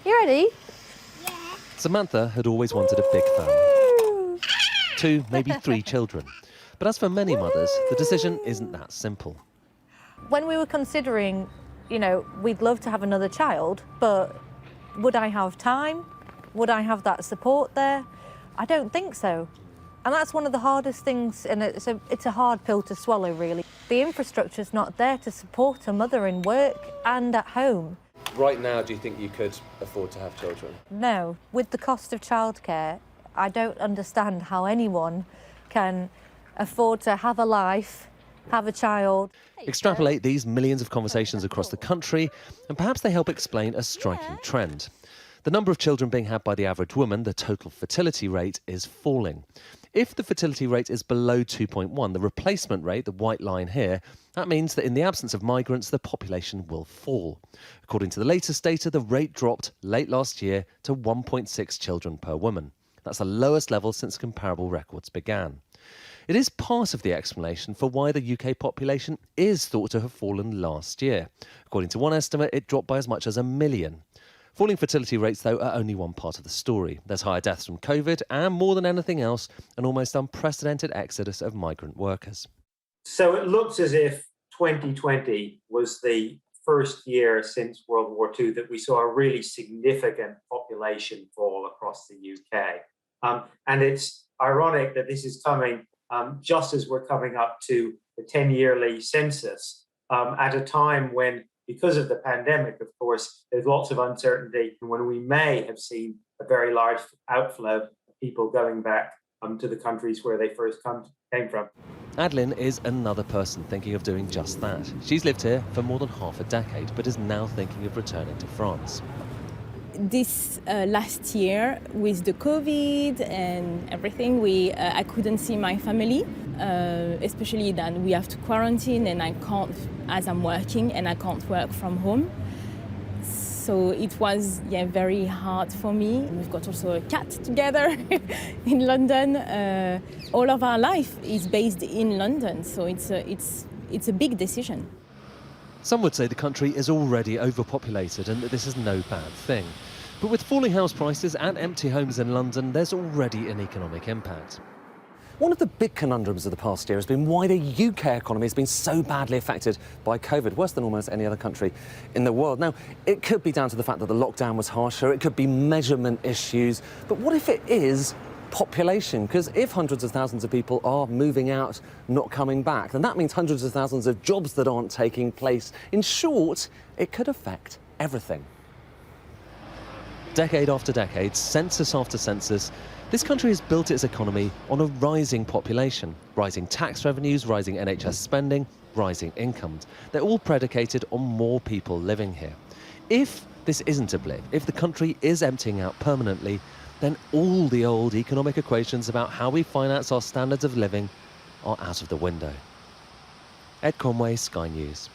You ready? Yeah. Samantha had always wanted a big family. 2, maybe 3 children. But as for many mothers, the decision isn't that simple. When we were considering, we'd love to have another child, but would I have time? Would I have that support there? I don't think so. And that's one of the hardest things, and it's a hard pill to swallow, really. The infrastructure's not there to support a mother in work and at home. Right now, do you think you could afford to have children? No. With the cost of childcare, I don't understand how anyone can afford to have a life, have a child. Extrapolate these millions of conversations across the country, and perhaps they help explain a striking trend. The number of children being had by the average woman, the total fertility rate, is falling. If the fertility rate is below 2.1, the replacement rate, the white line here, that means that in the absence of migrants, the population will fall. According to the latest data, the rate dropped late last year to 1.6 children per woman. That's the lowest level since comparable records began. It is part of the explanation for why the UK population is thought to have fallen last year. According to one estimate, it dropped by as much as 1 million. Falling fertility rates, though, are only one part of the story. There's higher deaths from COVID and, more than anything else, an almost unprecedented exodus of migrant workers. So it looks as if 2020 was the first year since World War II that we saw a really significant population fall across the UK. And it's ironic that this is coming just as we're coming up to the 10-yearly census at a time when, because of the pandemic, of course, there's lots of uncertainty, and when we may have seen a very large outflow of people going back to the countries where they first came from. Adeline is another person thinking of doing just that. She's lived here for more than half a decade, but is now thinking of returning to France. This last year, with the COVID and everything, I couldn't see my family, especially that we have to quarantine, and I can't, as I'm working, and I can't work from home. So it was very hard for me. We've got also a cat together in London. All of our life is based in London, so it's a big decision. Some would say the country is already overpopulated and that this is no bad thing. But with falling house prices and empty homes in London, there's already an economic impact. One of the big conundrums of the past year has been why the UK economy has been so badly affected by COVID, worse than almost any other country in the world. Now, it could be down to the fact that the lockdown was harsher, it could be measurement issues, but what if it is population? Because if hundreds of thousands of people are moving out, not coming back, then that means hundreds of thousands of jobs that aren't taking place. In short, it could affect everything. Decade after decade, census after census, this country has built its economy on a rising population, rising tax revenues, rising NHS spending, rising incomes. They're all predicated on more people living here. If this isn't a blip, if the country is emptying out permanently, then all the old economic equations about how we finance our standards of living are out of the window. Ed Conway, Sky News.